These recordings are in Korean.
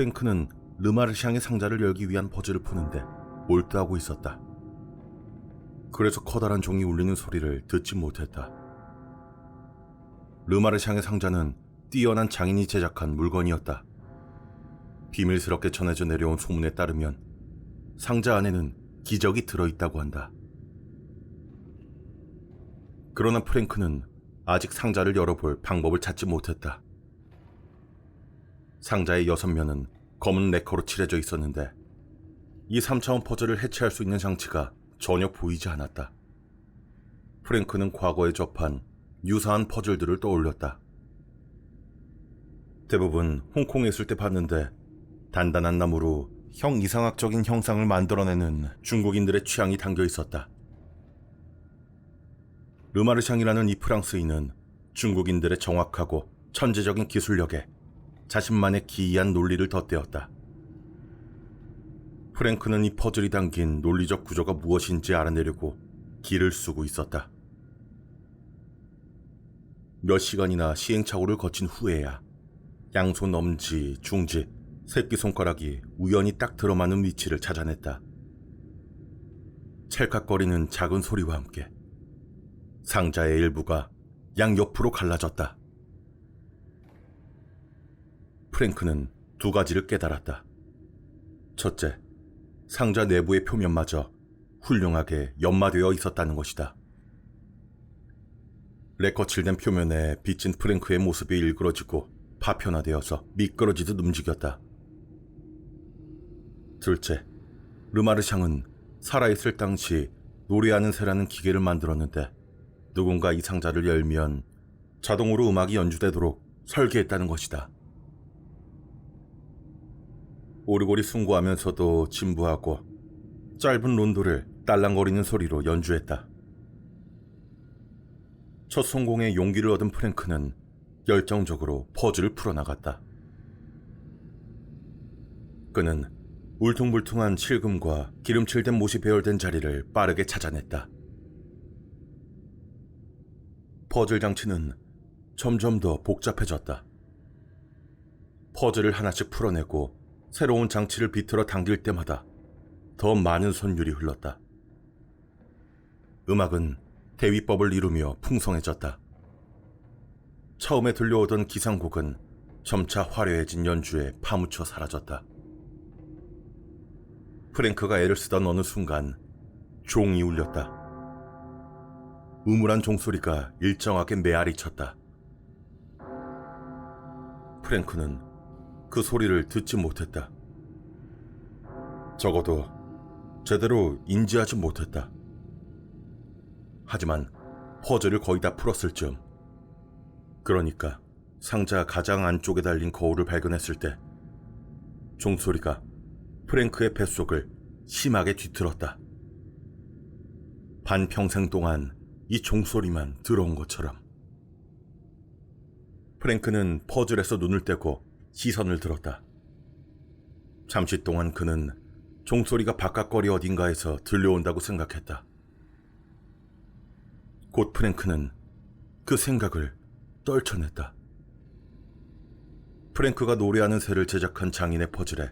프랭크는 르마르샹의 상자를 열기 위한 퍼즐을 푸는데 몰두하고 있었다. 그래서 커다란 종이 울리는 소리를 듣지 못했다. 르마르샹의 상자는 뛰어난 장인이 제작한 물건이었다. 비밀스럽게 전해져 내려온 소문에 따르면 상자 안에는 기적이 들어있다고 한다. 그러나 프랭크는 아직 상자를 열어볼 방법을 찾지 못했다. 상자의 6면은 검은 레커로 칠해져 있었는데 이 3차원 퍼즐을 해체할 수 있는 장치가 전혀 보이지 않았다. 프랭크는 과거에 접한 유사한 퍼즐들을 떠올렸다. 대부분 홍콩에 있을 때 봤는데 단단한 나무로 형이상학적인 형상을 만들어내는 중국인들의 취향이 담겨 있었다. 르마르샹이라는 이 프랑스인은 중국인들의 정확하고 천재적인 기술력에 자신만의 기이한 논리를 덧대었다. 프랭크는 이 퍼즐이 담긴 논리적 구조가 무엇인지 알아내려고 기를 쓰고 있었다. 몇 시간이나 시행착오를 거친 후에야 양손 엄지, 중지, 새끼손가락이 우연히 딱 들어맞는 위치를 찾아냈다. 찰칵거리는 작은 소리와 함께 상자의 일부가 양옆으로 갈라졌다. 프랭크는 2가지를 깨달았다. 첫째, 상자 내부의 표면마저 훌륭하게 연마되어 있었다는 것이다. 레커칠된 표면에 빚진 프랭크의 모습이 일그러지고 파편화되어서 미끄러지듯 움직였다. 둘째, 르마르샹은 살아있을 당시 노래하는 새라는 기계를 만들었는데 누군가 이 상자를 열면 자동으로 음악이 연주되도록 설계했다는 것이다. 오르골이 숭고하면서도 진부하고 짧은 론도를 딸랑거리는 소리로 연주했다. 첫 성공에 용기를 얻은 프랭크는 열정적으로 퍼즐을 풀어나갔다. 그는 울퉁불퉁한 칠금과 기름칠된 못이 배열된 자리를 빠르게 찾아냈다. 퍼즐 장치는 점점 더 복잡해졌다. 퍼즐을 하나씩 풀어내고 새로운 장치를 비틀어 당길 때마다 더 많은 손율이 흘렀다. 음악은 대위법을 이루며 풍성해졌다. 처음에 들려오던 기상곡은 점차 화려해진 연주에 파묻혀 사라졌다. 프랭크가 애를 쓰던 어느 순간 종이 울렸다. 우물한 종소리가 일정하게 메아리 쳤다. 프랭크는 그 소리를 듣지 못했다. 적어도 제대로 인지하지 못했다. 하지만 퍼즐을 거의 다 풀었을 즈음, 그러니까 상자 가장 안쪽에 달린 거울을 발견했을 때 종소리가 프랭크의 뱃속을 심하게 뒤틀었다. 반평생 동안 이 종소리만 들어온 것처럼. 프랭크는 퍼즐에서 눈을 떼고 시선을 들었다. 잠시 동안 그는 종소리가 바깥거리 어딘가에서 들려온다고 생각했다. 곧 프랭크는 그 생각을 떨쳐냈다. 프랭크가 노래하는 새를 제작한 장인의 퍼즐에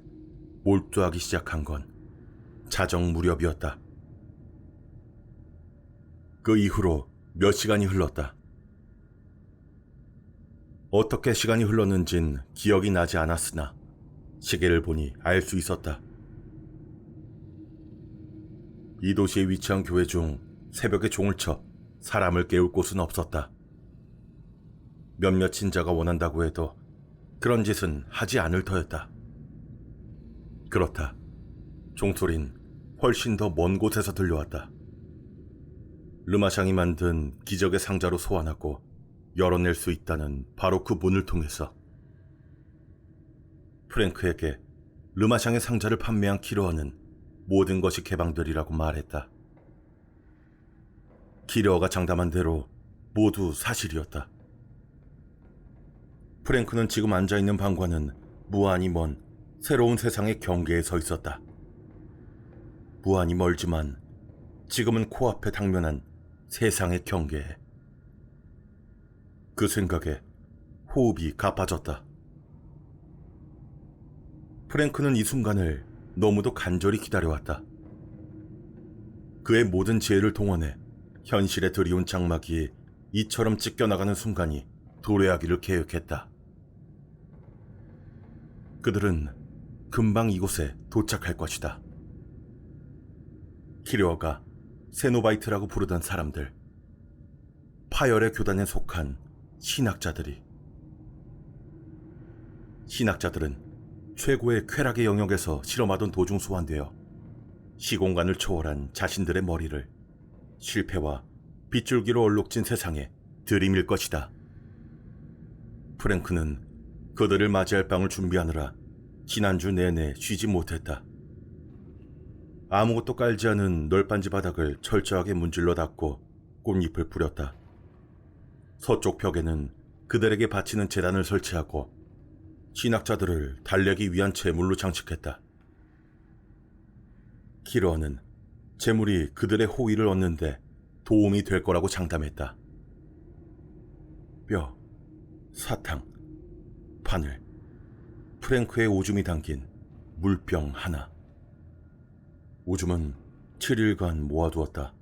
몰두하기 시작한 건 자정 무렵이었다. 그 이후로 몇 시간이 흘렀다. 어떻게 시간이 흘렀는진 기억이 나지 않았으나 시계를 보니 알 수 있었다. 이 도시에 위치한 교회 중 새벽에 종을 쳐 사람을 깨울 곳은 없었다. 몇몇 신자가 원한다고 해도 그런 짓은 하지 않을 터였다. 그렇다. 종소린 훨씬 더 먼 곳에서 들려왔다. 르마샹이 만든 기적의 상자로 소환하고 열어낼 수 있다는 바로 그 문을 통해서. 프랭크에게 르마샹의 상자를 판매한 키르어는 모든 것이 개방되리라고 말했다. 키르어가 장담한 대로 모두 사실이었다. 프랭크는 지금 앉아있는 방과는 무한히 먼 새로운 세상의 경계에 서 있었다. 무한히 멀지만 지금은 코앞에 당면한 세상의 경계에. 그 생각에 호흡이 가빠졌다. 프랭크는 이 순간을 너무도 간절히 기다려왔다. 그의 모든 지혜를 동원해 현실에 들이온 장막이 이처럼 찢겨나가는 순간이 도래하기를 계획했다. 그들은 금방 이곳에 도착할 것이다. 키리어가 세노바이트라고 부르던 사람들, 파열의 교단에 속한 신학자들이. 신학자들은 최고의 쾌락의 영역에서 실험하던 도중 소환되어 시공간을 초월한 자신들의 머리를 실패와 빗줄기로 얼룩진 세상에 들이밀 것이다. 프랭크는 그들을 맞이할 방을 준비하느라 지난주 내내 쉬지 못했다. 아무것도 깔지 않은 널빤지 바닥을 철저하게 문질러 닦고 꽃잎을 뿌렸다. 서쪽 벽에는 그들에게 바치는 제단을 설치하고 신학자들을 달래기 위한 제물로 장식했다. 키러는 제물이 그들의 호의를 얻는데 도움이 될 거라고 장담했다. 뼈, 사탕, 바늘, 프랭크의 오줌이 담긴 물병 하나. 오줌은 7일간 모아두었다.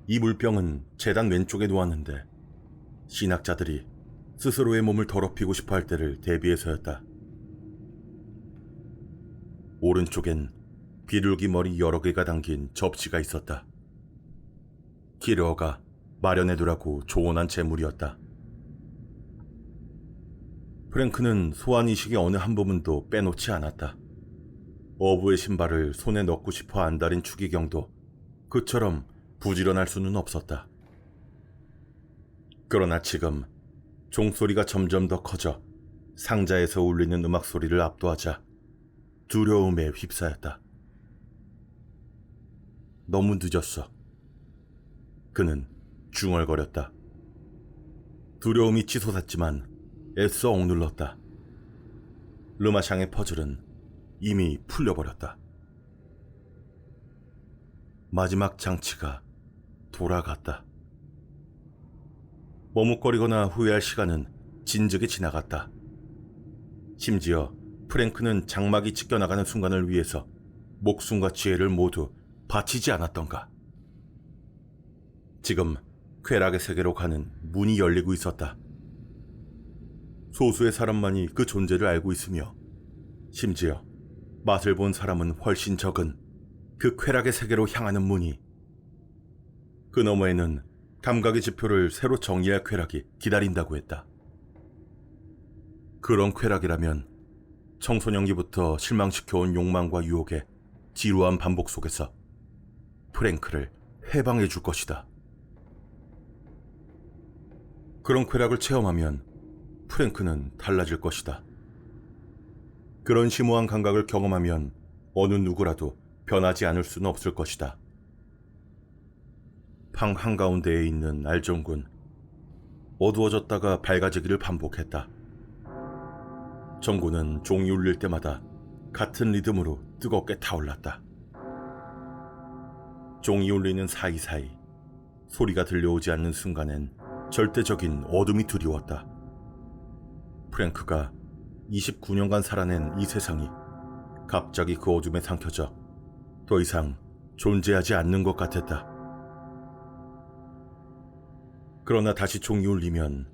이 물병은 제단 왼쪽에 놓았는데 신학자들이 스스로의 몸을 더럽히고 싶어 할 때를 대비해서였다. 오른쪽엔 비둘기 머리 여러 개가 담긴 접시가 있었다. 키러가 마련해두라고 조언한 제물이었다. 프랭크는 소환이식의 어느 한 부분도 빼놓지 않았다. 어부의 신발을 손에 넣고 싶어 안달인 추기경도 그처럼 부지런할 수는 없었다. 그러나 지금 종소리가 점점 더 커져 상자에서 울리는 음악 소리를 압도하자 두려움에 휩싸였다. 너무 늦었어. 그는 중얼거렸다. 두려움이 치솟았지만 애써 억눌렀다. 르마샹의 퍼즐은 이미 풀려버렸다. 마지막 장치가 돌아갔다. 머뭇거리거나 후회할 시간은 진즉에 지나갔다. 심지어 프랭크는 장막이 찢겨나가는 순간을 위해서 목숨과 지혜를 모두 바치지 않았던가. 지금 쾌락의 세계로 가는 문이 열리고 있었다. 소수의 사람만이 그 존재를 알고 있으며 심지어 맛을 본 사람은 훨씬 적은 그 쾌락의 세계로 향하는 문이, 그 너머에는 감각의 지표를 새로 정의할 쾌락이 기다린다고 했다. 그런 쾌락이라면 청소년기부터 실망시켜온 욕망과 유혹의 지루한 반복 속에서 프랭크를 해방해 줄 것이다. 그런 쾌락을 체험하면 프랭크는 달라질 것이다. 그런 심오한 감각을 경험하면 어느 누구라도 변하지 않을 수는 없을 것이다. 방 한가운데에 있는 알정군, 어두워졌다가 밝아지기를 반복했다. 정군은 종이 울릴 때마다 같은 리듬으로 뜨겁게 타올랐다. 종이 울리는 사이사이 소리가 들려오지 않는 순간엔 절대적인 어둠이 두려웠다. 프랭크가 29년간 살아낸 이 세상이 갑자기 그 어둠에 삼켜져 더 이상 존재하지 않는 것 같았다. 그러나 다시 종이 울리면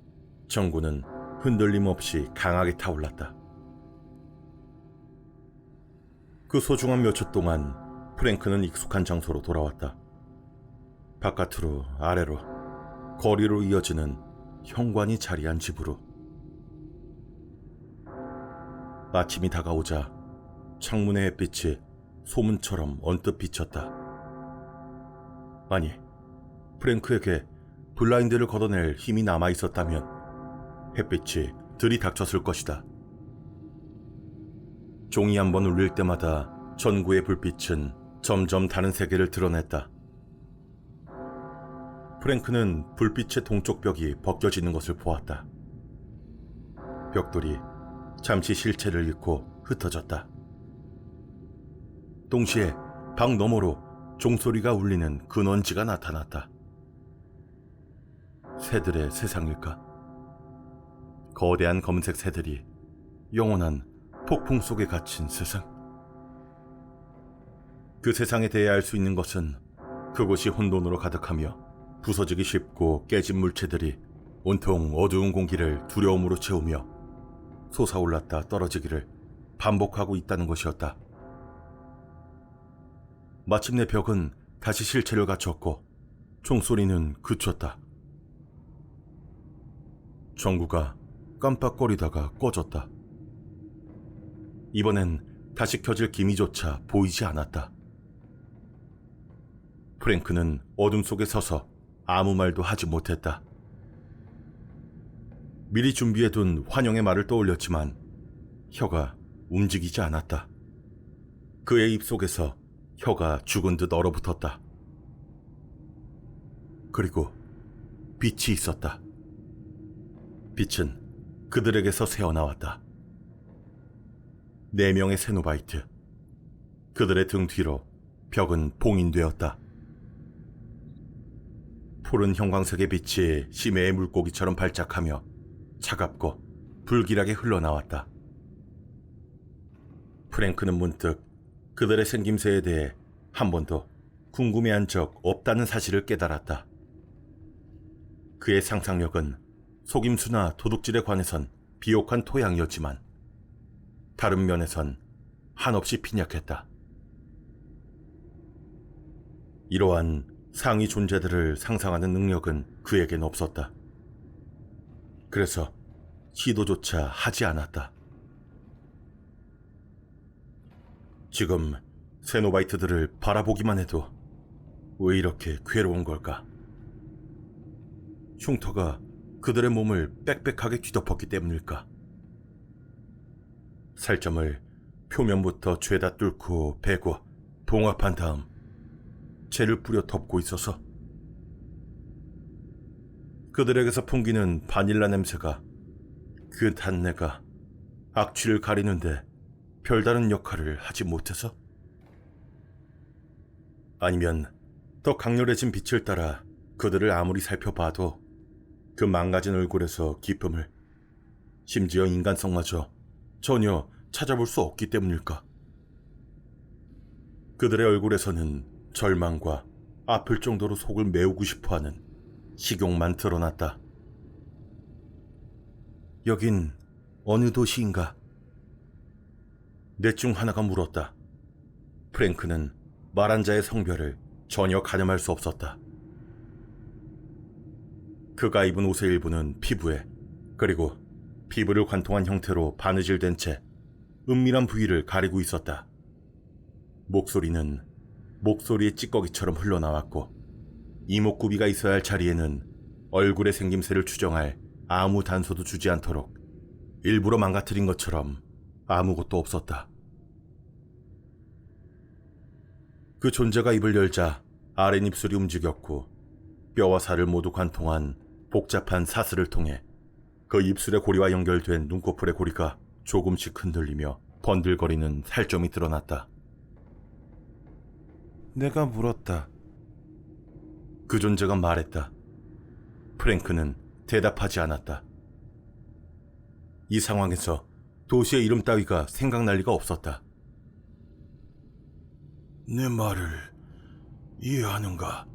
정구는 흔들림 없이 강하게 타올랐다. 그 소중한 몇 초 동안 프랭크는 익숙한 장소로 돌아왔다. 바깥으로 아래로 거리로 이어지는 현관이 자리한 집으로. 아침이 다가오자 창문의 햇빛이 소문처럼 언뜻 비쳤다. 아니, 프랭크에게 블라인드를 걷어낼 힘이 남아있었다면 햇빛이 들이닥쳤을 것이다. 종이 한번 울릴 때마다 전구의 불빛은 점점 다른 세계를 드러냈다. 프랭크는 불빛의 동쪽 벽이 벗겨지는 것을 보았다. 벽돌이 잠시 실체를 잃고 흩어졌다. 동시에 방 너머로 종소리가 울리는 근원지가 나타났다. 새들의 세상일까? 거대한 검은색 새들이 영원한 폭풍 속에 갇힌 세상. 그 세상에 대해 알 수 있는 것은 그곳이 혼돈으로 가득하며 부서지기 쉽고 깨진 물체들이 온통 어두운 공기를 두려움으로 채우며 솟아올랐다 떨어지기를 반복하고 있다는 것이었다. 마침내 벽은 다시 실체를 갖췄고 총소리는 그쳤다. 전구가 깜빡거리다가 꺼졌다. 이번엔 다시 켜질 기미조차 보이지 않았다. 프랭크는 어둠 속에 서서 아무 말도 하지 못했다. 미리 준비해둔 환영의 말을 떠올렸지만 혀가 움직이지 않았다. 그의 입속에서 혀가 죽은 듯 얼어붙었다. 그리고 빛이 있었다. 빛은 그들에게서 새어나왔다. 4명의 세노바이트. 그들의 등 뒤로 벽은 봉인되었다. 푸른 형광색의 빛이 심해의 물고기처럼 발작하며 차갑고 불길하게 흘러나왔다. 프랭크는 문득 그들의 생김새에 대해 한 번도 궁금해한 적 없다는 사실을 깨달았다. 그의 상상력은 속임수나 도둑질에 관해선 비옥한 토양이었지만 다른 면에선 한없이 빈약했다. 이러한 상위 존재들을 상상하는 능력은 그에겐 없었다. 그래서 시도조차 하지 않았다. 지금 세노바이트들을 바라보기만 해도 왜 이렇게 괴로운 걸까? 흉터가 그들의 몸을 빽빽하게 뒤덮었기 때문일까? 살점을 표면부터 죄다 뚫고 베고 봉합한 다음 재를 뿌려 덮고 있어서 그들에게서 풍기는 바닐라 냄새가 그 단내가 악취를 가리는데 별다른 역할을 하지 못해서? 아니면 더 강렬해진 빛을 따라 그들을 아무리 살펴봐도 그 망가진 얼굴에서 기쁨을, 심지어 인간성마저 전혀 찾아볼 수 없기 때문일까? 그들의 얼굴에서는 절망과 아플 정도로 속을 메우고 싶어하는 식욕만 드러났다. 여긴 어느 도시인가? 넷 중 하나가 물었다. 프랭크는 말한 자의 성별을 전혀 가늠할 수 없었다. 그가 입은 옷의 일부는 피부에, 그리고 피부를 관통한 형태로 바느질된 채 은밀한 부위를 가리고 있었다. 목소리는 목소리의 찌꺼기처럼 흘러나왔고 이목구비가 있어야 할 자리에는 얼굴의 생김새를 추정할 아무 단서도 주지 않도록 일부러 망가뜨린 것처럼 아무것도 없었다. 그 존재가 입을 열자 아랫입술이 움직였고 뼈와 살을 모두 관통한 복잡한 사슬을 통해 그 입술의 고리와 연결된 눈꺼풀의 고리가 조금씩 흔들리며 번들거리는 살점이 드러났다. 내가 물었다. 그 존재가 말했다. 프랭크는 대답하지 않았다. 이 상황에서 도시의 이름 따위가 생각날 리가 없었다. 내 말을 이해하는가?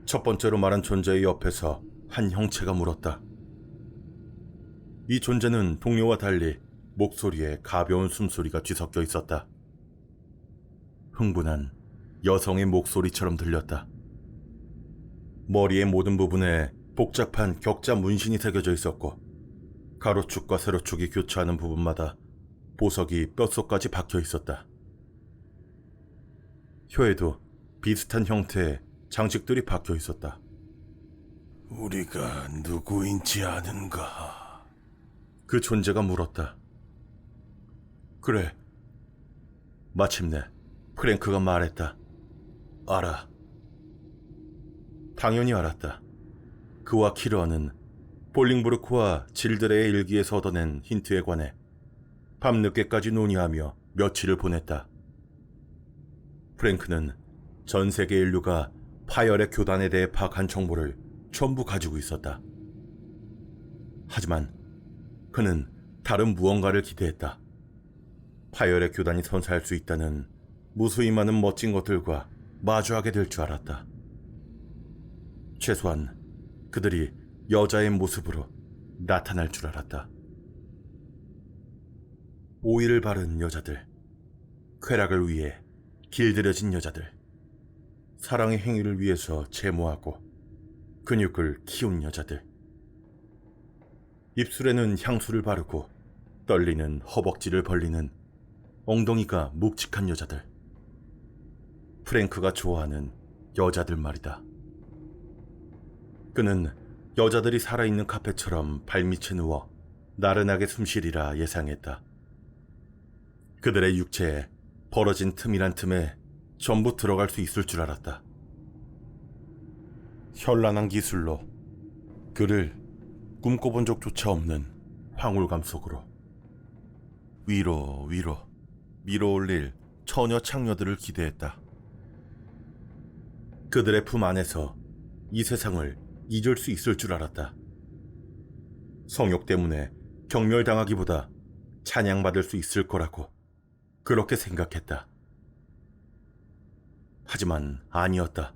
첫 번째로 말한 존재의 옆에서 한 형체가 물었다. 이 존재는 동료와 달리 목소리에 가벼운 숨소리가 뒤섞여 있었다. 흥분한 여성의 목소리처럼 들렸다. 머리의 모든 부분에 복잡한 격자 문신이 새겨져 있었고 가로축과 세로축이 교차하는 부분마다 보석이 뼛속까지 박혀 있었다. 혀에도 비슷한 형태의 장식들이 박혀 있었다. 우리가 누구인지 아는가? 그 존재가 물었다. 그래. 마침내 프랭크가 말했다. 알아. 당연히 알았다. 그와 키르어는 볼링브루크와 질드레의 일기에서 얻어낸 힌트에 관해 밤늦게까지 논의하며 며칠을 보냈다. 프랭크는 전 세계 인류가 파열의 교단에 대해 파악한 정보를 전부 가지고 있었다. 하지만 그는 다른 무언가를 기대했다. 파열의 교단이 선사할 수 있다는 무수히 많은 멋진 것들과 마주하게 될 줄 알았다. 최소한 그들이 여자의 모습으로 나타날 줄 알았다. 오일을 바른 여자들, 쾌락을 위해 길들여진 여자들, 사랑의 행위를 위해서 제모하고 근육을 키운 여자들, 입술에는 향수를 바르고 떨리는 허벅지를 벌리는 엉덩이가 묵직한 여자들, 프랭크가 좋아하는 여자들 말이다. 그는 여자들이 살아있는 카페처럼 발밑에 누워 나른하게 숨쉬리라 예상했다. 그들의 육체에 벌어진 틈이란 틈에 전부 들어갈 수 있을 줄 알았다. 현란한 기술로 그를 꿈꿔본 적조차 없는 황홀감 속으로 위로 밀어올릴 처녀 창녀들을 기대했다. 그들의 품 안에서 이 세상을 잊을 수 있을 줄 알았다. 성욕 때문에 경멸당하기보다 찬양받을 수 있을 거라고 그렇게 생각했다. 하지만 아니었다.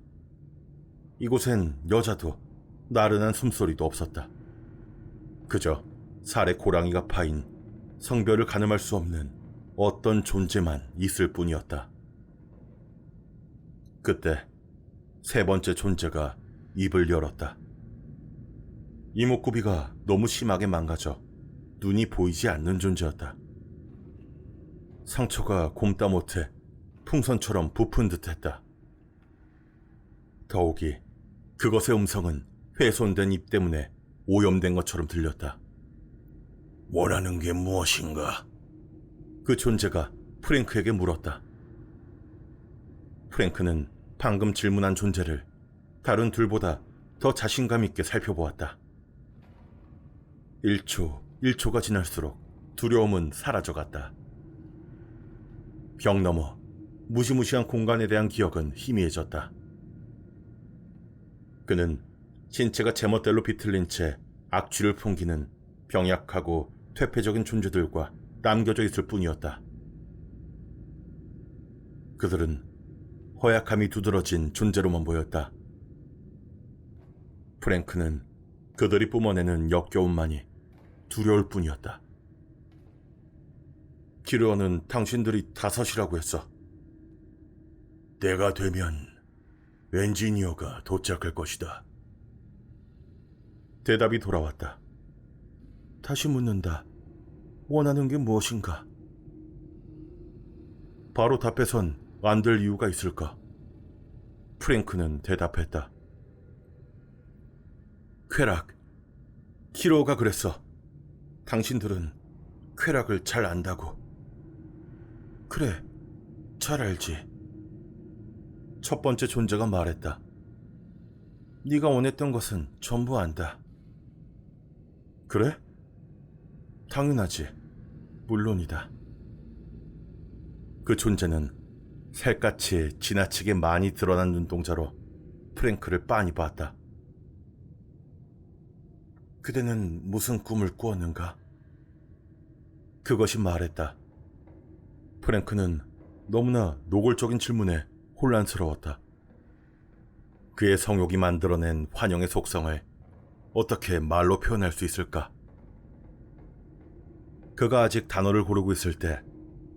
이곳엔 여자도 나른한 숨소리도 없었다. 그저 살에 고랑이가 파인 성별을 가늠할 수 없는 어떤 존재만 있을 뿐이었다. 그때 세 번째 존재가 입을 열었다. 이목구비가 너무 심하게 망가져 눈이 보이지 않는 존재였다. 상처가 곰다 못해 풍선처럼 부푼 듯했다. 더욱이 그것의 음성은 훼손된 입 때문에 오염된 것처럼 들렸다. 원하는 게 무엇인가? 그 존재가 프랭크에게 물었다. 프랭크는 방금 질문한 존재를 다른 둘보다 더 자신감 있게 살펴보았다. 1초가 지날수록 두려움은 사라져갔다. 벽 너머 무시무시한 공간에 대한 기억은 희미해졌다. 그는 신체가 제멋대로 비틀린 채 악취를 풍기는 병약하고 퇴폐적인 존재들과 남겨져 있을 뿐이었다. 그들은 허약함이 두드러진 존재로만 보였다. 프랭크는 그들이 뿜어내는 역겨움만이 두려울 뿐이었다. 키르어는 당신들이 5이라고 했어. 때가 되면 엔지니어가 도착할 것이다. 대답이 돌아왔다. 다시 묻는다. 원하는 게 무엇인가? 바로 답해선 안 될 이유가 있을까? 프랭크는 대답했다. 쾌락. 키로가 그랬어. 당신들은 쾌락을 잘 안다고. 그래, 잘 알지. 첫 번째 존재가 말했다. 네가 원했던 것은 전부 안다. 그래? 당연하지. 물론이다. 그 존재는 새같이 지나치게 많이 드러난 눈동자로 프랭크를 빤히 봤다. 그대는 무슨 꿈을 꾸었는가? 그것이 말했다. 프랭크는 너무나 노골적인 질문에 혼란스러웠다. 그의 성욕이 만들어낸 환영의 속성을 어떻게 말로 표현할 수 있을까? 그가 아직 단어를 고르고 있을 때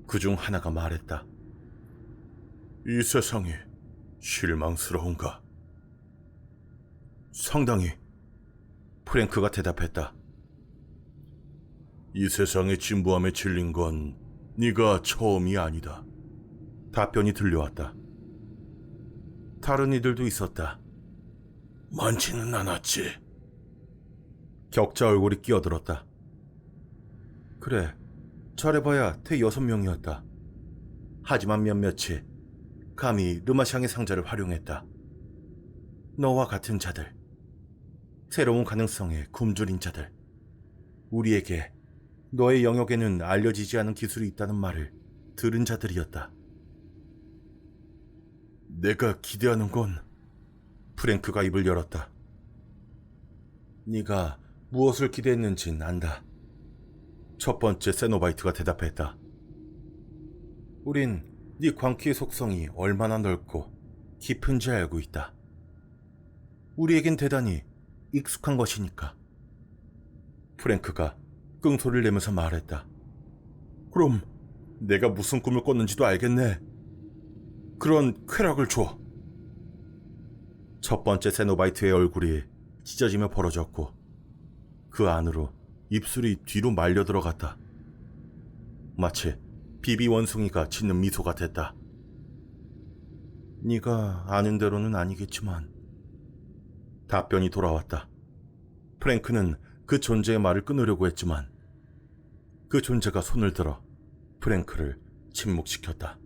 그중 하나가 말했다. 이 세상이 실망스러운가? 상당히. 프랭크가 대답했다. 이 세상의 진부함에 질린 건 네가 처음이 아니다. 답변이 들려왔다. 다른 이들도 있었다. 많지는 않았지. 격자 얼굴이 끼어들었다. 그래, 잘해봐야 대 6명이었다. 하지만 몇몇이 감히 르마샹의 상자를 활용했다. 너와 같은 자들, 새로운 가능성에 굶주린 자들, 우리에게 너의 영역에는 알려지지 않은 기술이 있다는 말을 들은 자들이었다. 내가 기대하는 건... 프랭크가 입을 열었다. 네가 무엇을 기대했는진 안다. 첫 번째 세노바이트가 대답했다. 우린 네 광기의 속성이 얼마나 넓고 깊은지 알고 있다. 우리에겐 대단히 익숙한 것이니까. 프랭크가 끙소리를 내면서 말했다. 그럼 내가 무슨 꿈을 꿨는지도 알겠네. 그런 쾌락을 줘. 첫 번째 세노바이트의 얼굴이 찢어지며 벌어졌고 그 안으로 입술이 뒤로 말려 들어갔다. 마치 비비 원숭이가 짓는 미소가 됐다. 네가 아는 대로는 아니겠지만 답변이 돌아왔다. 프랭크는 그 존재의 말을 끊으려고 했지만 그 존재가 손을 들어 프랭크를 침묵시켰다.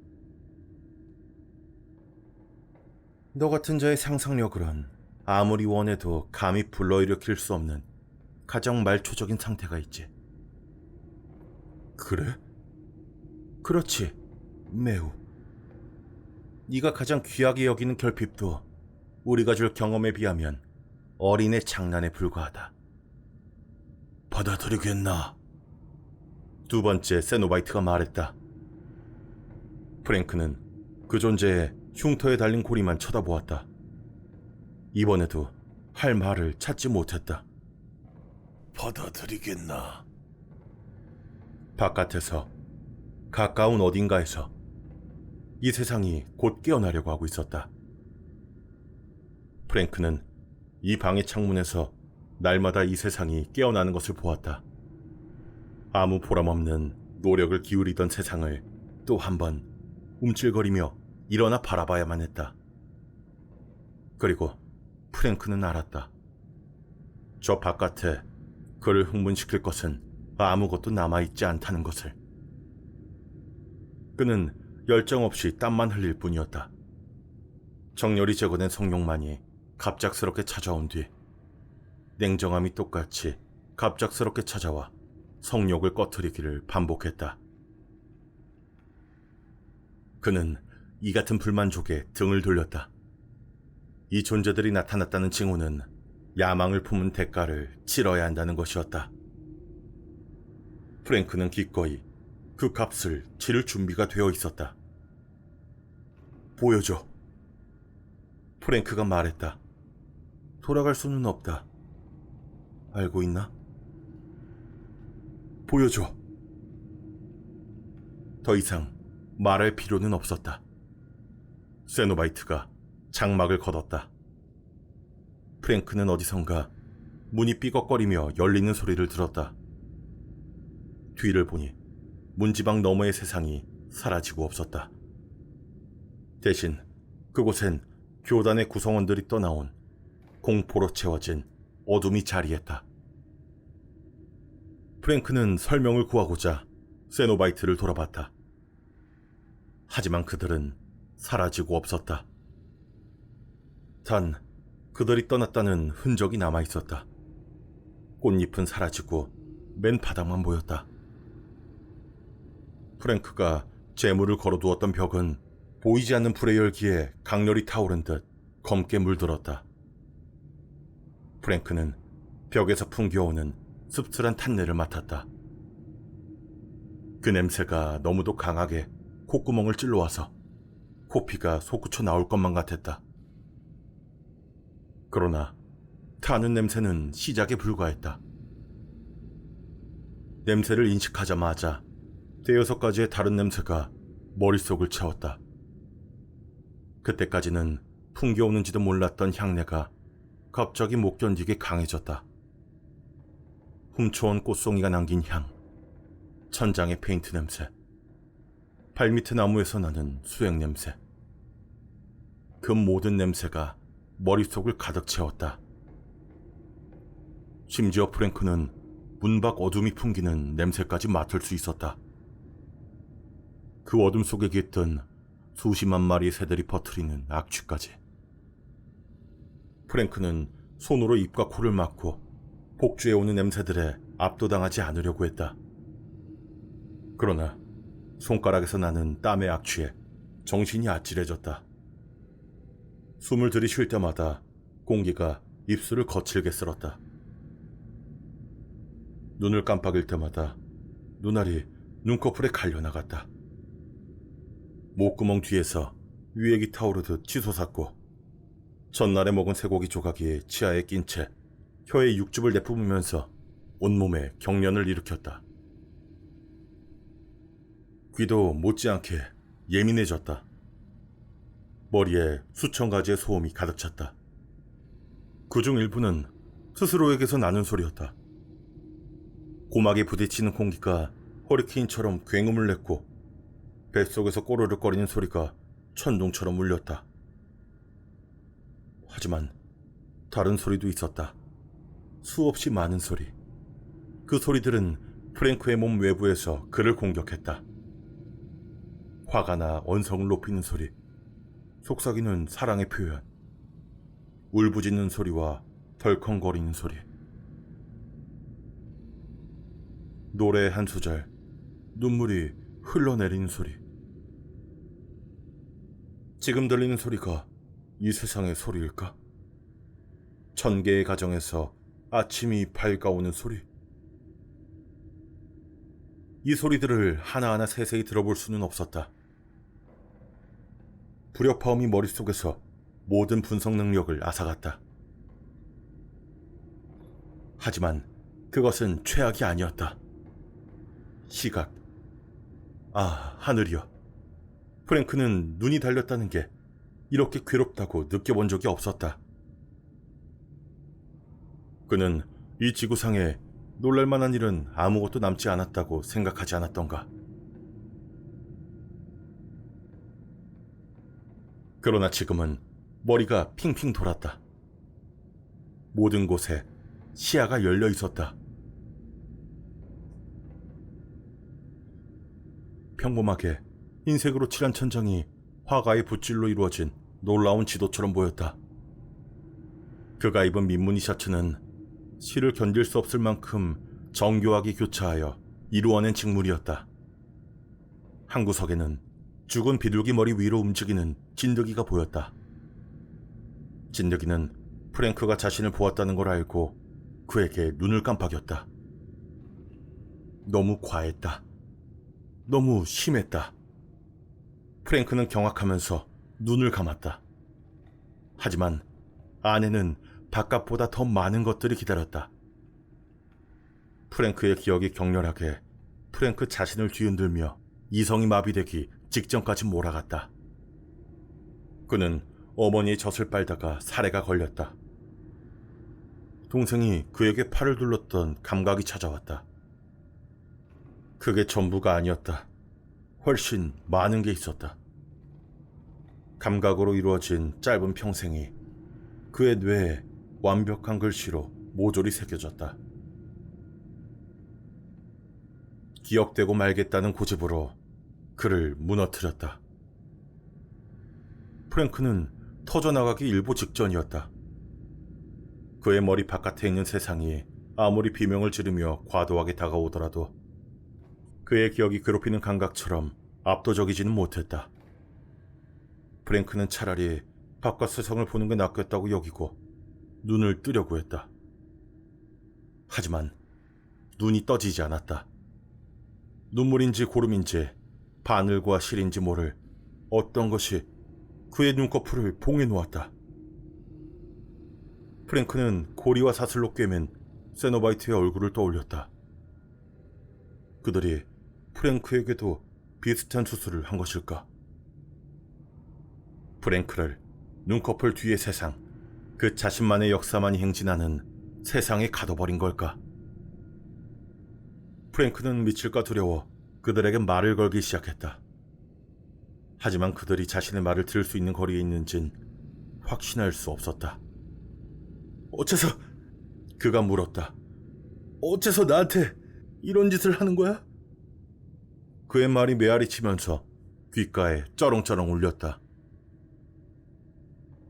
너 같은 자의 상상력은 아무리 원해도 감히 불러일으킬 수 없는 가장 말초적인 상태가 있지. 그래? 그렇지, 매우. 네가 가장 귀하게 여기는 결핍도 우리가 줄 경험에 비하면 어린애 장난에 불과하다. 받아들이겠나? 두 번째 세노바이트가 말했다. 프랭크는 그 존재의 흉터에 달린 고리만 쳐다보았다. 이번에도 할 말을 찾지 못했다. 받아들이겠나? 바깥에서 가까운 어딘가에서 이 세상이 곧 깨어나려고 하고 있었다. 프랭크는 이 방의 창문에서 날마다 이 세상이 깨어나는 것을 보았다. 아무 보람없는 노력을 기울이던 세상을 또 한 번 움찔거리며 일어나 바라봐야만 했다. 그리고 프랭크는 알았다. 저 바깥에 그를 흥분시킬 것은 아무것도 남아있지 않다는 것을. 그는 열정 없이 땀만 흘릴 뿐이었다. 정열이 제거된 성욕만이 갑작스럽게 찾아온 뒤 냉정함이 똑같이 갑작스럽게 찾아와 성욕을 꺼트리기를 반복했다. 그는 이 같은 불만족에 등을 돌렸다. 이 존재들이 나타났다는 징후는 야망을 품은 대가를 치러야 한다는 것이었다. 프랭크는 기꺼이 그 값을 치를 준비가 되어 있었다. 보여줘. 프랭크가 말했다. 돌아갈 수는 없다. 알고 있나? 보여줘. 더 이상 말할 필요는 없었다. 세노바이트가 장막을 걷었다. 프랭크는 어디선가 문이 삐걱거리며 열리는 소리를 들었다. 뒤를 보니 문지방 너머의 세상이 사라지고 없었다. 대신 그곳엔 교단의 구성원들이 떠나온 공포로 채워진 어둠이 자리했다. 프랭크는 설명을 구하고자 세노바이트를 돌아봤다. 하지만 그들은 사라지고 없었다. 단 그들이 떠났다는 흔적이 남아있었다. 꽃잎은 사라지고 맨 바닥만 보였다. 프랭크가 재물을 걸어두었던 벽은 보이지 않는 불의 열기에 강렬히 타오른 듯 검게 물들었다. 프랭크는 벽에서 풍겨오는 씁쓸한 탄내를 맡았다. 그 냄새가 너무도 강하게 콧구멍을 찔러와서 코피가 솟구쳐 나올 것만 같았다. 그러나 타는 냄새는 시작에 불과했다. 냄새를 인식하자마자 대여섯 가지의 다른 냄새가 머릿속을 채웠다. 그때까지는 풍겨오는지도 몰랐던 향내가 갑자기 못 견디게 강해졌다. 훔쳐온 꽃송이가 남긴 향, 천장의 페인트 냄새, 발밑의 나무에서 나는 수액 냄새. 그 모든 냄새가 머릿속을 가득 채웠다. 심지어 프랭크는 문 밖 어둠이 풍기는 냄새까지 맡을 수 있었다. 그 어둠 속에 깃든 수십만 마리의 새들이 퍼뜨리는 악취까지. 프랭크는 손으로 입과 코를 막고 폭주해오는 냄새들에 압도당하지 않으려고 했다. 그러나 손가락에서 나는 땀의 악취에 정신이 아찔해졌다. 숨을 들이쉴 때마다 공기가 입술을 거칠게 쓸었다. 눈을 깜빡일 때마다 눈알이 눈꺼풀에 갈려나갔다. 목구멍 뒤에서 위액이 타오르듯 치솟았고 전날에 먹은 쇠고기 조각이 치아에 낀 채 혀에 육즙을 내뿜으면서 온몸에 경련을 일으켰다. 귀도 못지않게 예민해졌다. 머리에 수천 가지의 소음이 가득 찼다. 그중 일부는 스스로에게서 나는 소리였다. 고막에 부딪히는 공기가 허리케인처럼 굉음을 냈고 뱃속에서 꼬르륵거리는 소리가 천둥처럼 울렸다. 하지만 다른 소리도 있었다. 수없이 많은 소리. 그 소리들은 프랭크의 몸 외부에서 그를 공격했다. 화가 나 언성을 높이는 소리, 속삭이는 사랑의 표현, 울부짖는 소리와 덜컹거리는 소리. 노래 한 소절, 눈물이 흘러내리는 소리. 지금 들리는 소리가 이 세상의 소리일까? 1000개의 가정에서 아침이 밝아오는 소리. 이 소리들을 하나하나 세세히 들어볼 수는 없었다. 불협화음이 머릿속에서 모든 분석 능력을 앗아갔다. 하지만 그것은 최악이 아니었다. 시각. 하늘이여. 프랭크는 눈이 달렸다는 게 이렇게 괴롭다고 느껴본 적이 없었다. 그는 이 지구상에 놀랄만한 일은 아무것도 남지 않았다고 생각하지 않았던가. 그러나 지금은 머리가 핑핑 돌았다. 모든 곳에 시야가 열려 있었다. 평범하게 흰색으로 칠한 천장이 화가의 붓질로 이루어진 놀라운 지도처럼 보였다. 그가 입은 민무늬 셔츠는 시를 견딜 수 없을 만큼 정교하게 교차하여 이루어낸 직물이었다. 한 구석에는 죽은 비둘기 머리 위로 움직이는 진드기가 보였다. 진드기는 프랭크가 자신을 보았다는 걸 알고 그에게 눈을 깜빡였다. 너무 과했다. 너무 심했다. 프랭크는 경악하면서 눈을 감았다. 하지만 안에는 바깥보다 더 많은 것들이 기다렸다. 프랭크의 기억이 격렬하게 프랭크 자신을 뒤흔들며 이성이 마비되기 직전까지 몰아갔다. 그는 어머니의 젖을 빨다가 살해가 걸렸다. 동생이 그에게 팔을 둘렀던 감각이 찾아왔다. 그게 전부가 아니었다. 훨씬 많은 게 있었다. 감각으로 이루어진 짧은 평생이 그의 뇌에 완벽한 글씨로 모조리 새겨졌다. 기억되고 말겠다는 고집으로 그를 무너뜨렸다. 프랭크는 터져나가기 일보 직전이었다. 그의 머리 바깥에 있는 세상이 아무리 비명을 지르며 과도하게 다가오더라도 그의 기억이 괴롭히는 감각처럼 압도적이지는 못했다. 프랭크는 차라리 바깥 세상을 보는 게 낫겠다고 여기고 눈을 뜨려고 했다. 하지만 눈이 떠지지 않았다. 눈물인지 고름인지 바늘과 실인지 모를 어떤 것이 그의 눈꺼풀을 봉해 놓았다. 프랭크는 고리와 사슬로 꿰맨 세노바이트의 얼굴을 떠올렸다. 그들이 프랭크에게도 비슷한 수술을 한 것일까? 프랭크를 눈꺼풀 뒤의 세상, 그 자신만의 역사만이 행진하는 세상에 가둬버린 걸까? 프랭크는 미칠까 두려워 그들에게 말을 걸기 시작했다. 하지만 그들이 자신의 말을 들을 수 있는 거리에 있는진 확신할 수 없었다. 어째서? 그가 물었다. 어째서 나한테 이런 짓을 하는 거야? 그의 말이 메아리 치면서 귓가에 쩌렁쩌렁 울렸다.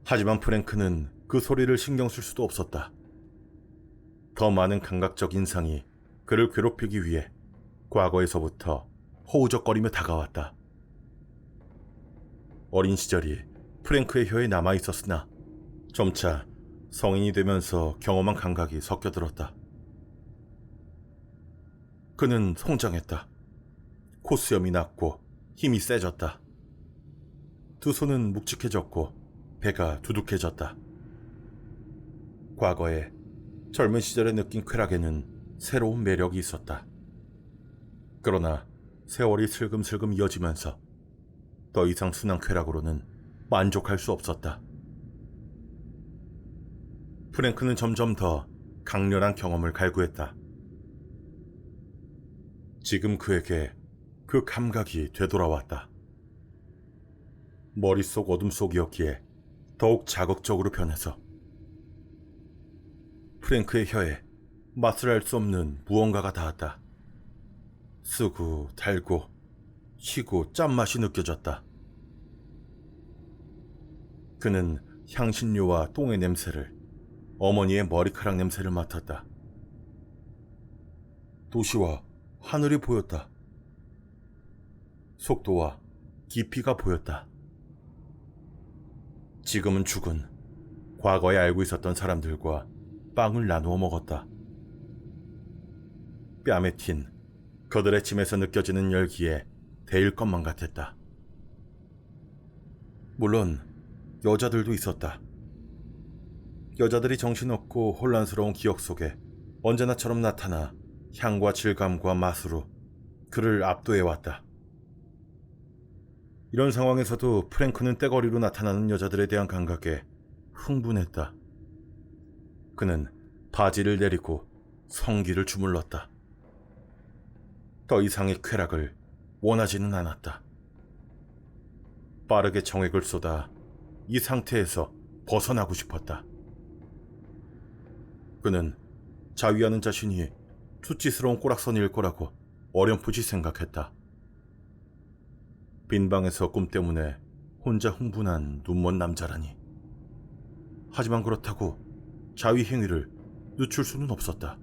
하지만 프랭크는 그 소리를 신경 쓸 수도 없었다. 더 많은 감각적 인상이 그를 괴롭히기 위해 과거에서부터 허우적거리며 다가왔다. 어린 시절이 프랭크의 혀에 남아있었으나 점차 성인이 되면서 경험한 감각이 섞여들었다. 그는 성장했다. 코수염이 났고 힘이 세졌다. 두 손은 묵직해졌고 배가 두둑해졌다. 과거에 젊은 시절에 느낀 쾌락에는 새로운 매력이 있었다. 그러나 세월이 슬금슬금 이어지면서 더 이상 순한 쾌락으로는 만족할 수 없었다. 프랭크는 점점 더 강렬한 경험을 갈구했다. 지금 그에게 그 감각이 되돌아왔다. 머릿속 어둠 속이었기에 더욱 자극적으로 변해서 프랭크의 혀에 맛을 알 수 없는 무언가가 닿았다. 쓰고 달고 희고 짠맛이 느껴졌다. 그는 향신료와 똥의 냄새를, 어머니의 머리카락 냄새를 맡았다. 도시와 하늘이 보였다. 속도와 깊이가 보였다. 지금은 죽은, 과거에 알고 있었던 사람들과 빵을 나누어 먹었다. 뺨에 튄 그들의 침에서 느껴지는 열기에 데일 것만 같았다. 물론 여자들도 있었다. 여자들이 정신없고 혼란스러운 기억 속에 언제나처럼 나타나 향과 질감과 맛으로 그를 압도해왔다. 이런 상황에서도 프랭크는 떼거리로 나타나는 여자들에 대한 감각에 흥분했다. 그는 바지를 내리고 성기를 주물렀다. 더 이상의 쾌락을 원하지는 않았다. 빠르게 정액을 쏟아 이 상태에서 벗어나고 싶었다. 그는 자위하는 자신이 수치스러운 꼬락선일 거라고 어렴풋이 생각했다. 빈 방에서 꿈 때문에 혼자 흥분한 눈먼 남자라니. 하지만 그렇다고 자위 행위를 늦출 수는 없었다.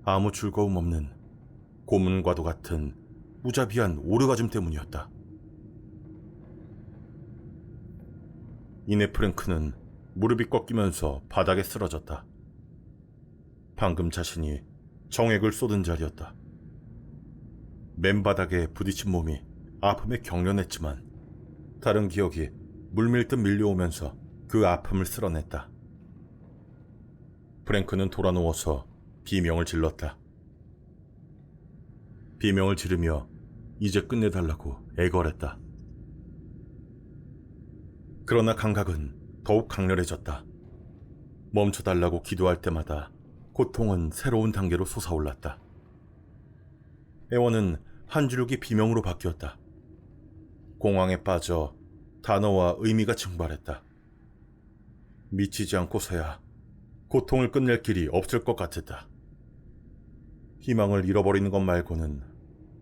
아무 즐거움 없는 고문과도 같은 무자비한 오르가즘 때문이었다. 이내 프랭크는 무릎이 꺾이면서 바닥에 쓰러졌다. 방금 자신이 정액을 쏟은 자리였다. 맨바닥에 부딪힌 몸이 아픔에 경련했지만 다른 기억이 물밀듯 밀려오면서 그 아픔을 쓸어냈다. 프랭크는 돌아 누워서 비명을 질렀다. 비명을 지르며 이제 끝내달라고 애걸했다. 그러나 감각은 더욱 강렬해졌다. 멈춰달라고 기도할 때마다 고통은 새로운 단계로 솟아올랐다. 애원은 한 줄기 비명으로 바뀌었다. 공황에 빠져 단어와 의미가 증발했다. 미치지 않고서야 고통을 끝낼 길이 없을 것 같았다. 희망을 잃어버리는 것 말고는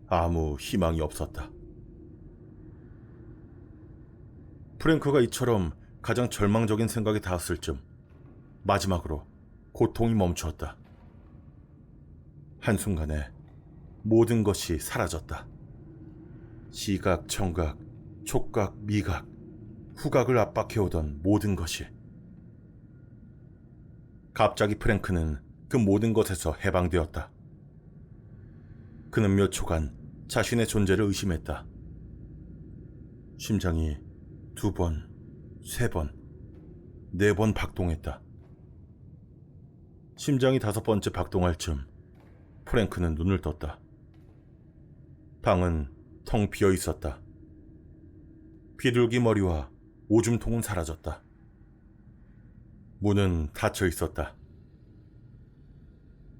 아무 희망이 없었다. 프랭크가 이처럼 가장 절망적인 생각이 닿았을 쯤 마지막으로 고통이 멈추었다. 한순간에 모든 것이 사라졌다. 시각, 청각, 촉각, 미각, 후각을 압박해오던 모든 것이. 갑자기 프랭크는 그 모든 것에서 해방되었다. 그는 몇 초간 자신의 존재를 의심했다. 심장이 2번, 3번, 4번 박동했다. 심장이 5번째 박동할 즈음 프랭크는 눈을 떴다. 방은 텅 비어 있었다. 비둘기 머리와 오줌통은 사라졌다. 문은 닫혀 있었다.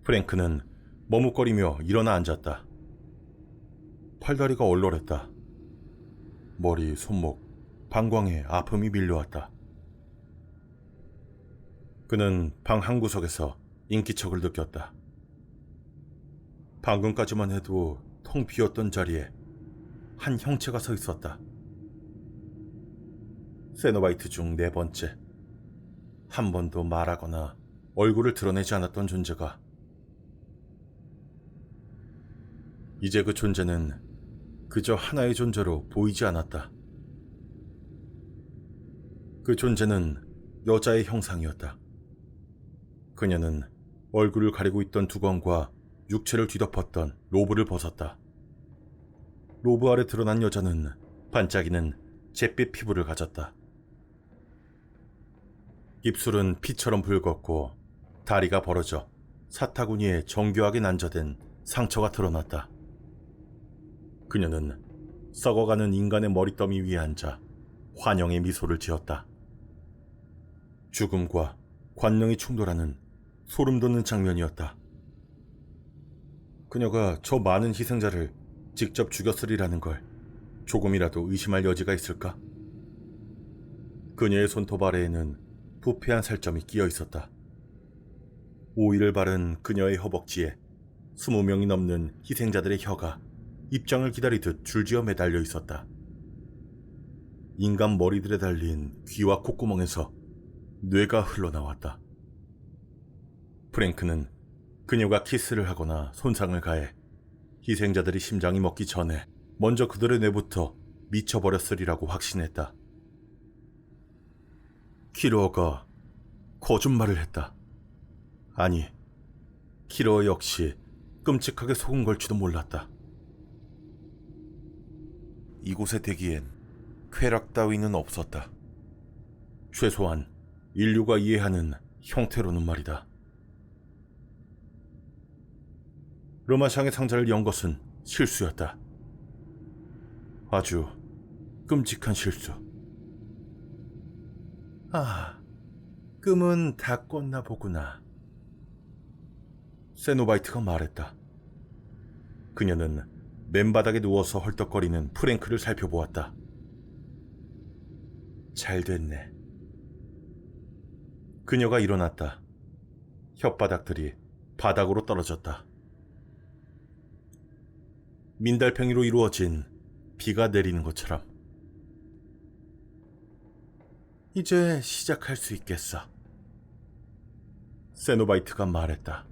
프랭크는 머뭇거리며 일어나 앉았다. 팔다리가 얼얼했다. 머리, 손목, 방광에 아픔이 밀려왔다. 그는 방 한구석에서 인기척을 느꼈다. 방금까지만 해도 텅 비었던 자리에 한 형체가 서 있었다. 세노바이트 중 4번째. 한 번도 말하거나 얼굴을 드러내지 않았던 존재가. 이제 그 존재는 그저 하나의 존재로 보이지 않았다. 그 존재는 여자의 형상이었다. 그녀는 얼굴을 가리고 있던 두건과 육체를 뒤덮었던 로브를 벗었다. 로브 아래 드러난 여자는 반짝이는 잿빛 피부를 가졌다. 입술은 피처럼 붉었고 다리가 벌어져 사타구니에 정교하게 난자된 상처가 드러났다. 그녀는 썩어가는 인간의 머리더미 위에 앉아 환영의 미소를 지었다. 죽음과 관령이 충돌하는 소름 돋는 장면이었다. 그녀가 저 많은 희생자를 직접 죽였으리라는 걸 조금이라도 의심할 여지가 있을까? 그녀의 손톱 아래에는 부패한 살점이 끼어 있었다. 오일을 바른 그녀의 허벅지에 20명이 넘는 희생자들의 혀가 입장을 기다리듯 줄지어 매달려 있었다. 인간 머리들에 달린 귀와 콧구멍에서 뇌가 흘러나왔다. 프랭크는 그녀가 키스를 하거나 손상을 가해 희생자들이 심장이 먹기 전에 먼저 그들의 뇌부터 미쳐버렸으리라고 확신했다. 키러가 거짓말을 했다. 아니, 키러 역시 끔찍하게 속은 걸지도 몰랐다. 이곳에 대기엔 쾌락 따위는 없었다. 최소한 인류가 이해하는 형태로는 말이다. 르마샹의 상자를 연 것은 실수였다. 아주 끔찍한 실수. 아, 꿈은 다 꿨나 보구나. 세노바이트가 말했다. 그녀는 맨바닥에 누워서 헐떡거리는 프랭크를 살펴보았다. 잘 됐네. 그녀가 일어났다. 혓바닥들이 바닥으로 떨어졌다. 민달팽이로 이루어진 비가 내리는 것처럼. 이제 시작할 수 있겠어. 세노바이트가 말했다.